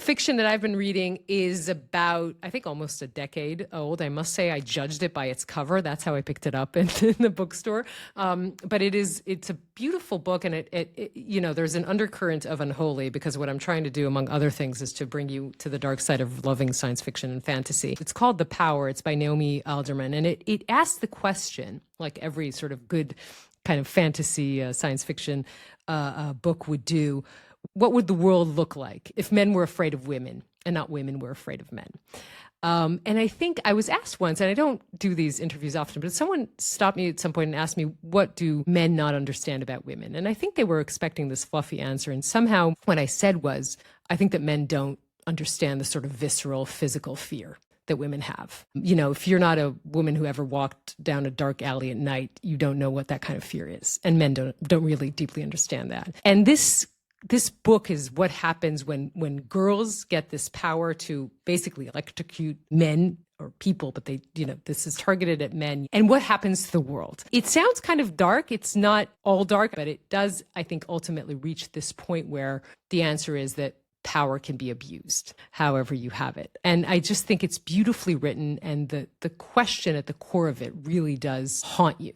fiction that I've been reading is about, I think, almost a decade old. I must say I judged it by its cover. That's how I picked it up in the bookstore. But it's a beautiful book, and there's an undercurrent of unholy, because what I'm trying to do, among other things, is to bring you to the dark side of loving science fiction and fantasy. It's called The Power. It's by Naomi Alderman, and it asks the question, like every sort of good kind of fantasy science fiction book would do: what would the world look like if men were afraid of women and not women were afraid of men? And I think I was asked once, and I don't do these interviews often, but someone stopped me at some point and asked me, what do men not understand about women? And I think they were expecting this fluffy answer. And somehow what I said was, I think that men don't understand the sort of visceral physical fear that women have. You know, if you're not a woman who ever walked down a dark alley at night, you don't know what that kind of fear is. And men don't really deeply understand that. And this book is what happens when girls get this power to basically electrocute men or people, but this is targeted at men, and what happens to the world. It sounds kind of dark. It's not all dark, but it does, I think, ultimately reach this point where the answer is that power can be abused however you have it. And I just think it's beautifully written, and the question at the core of it really does haunt you.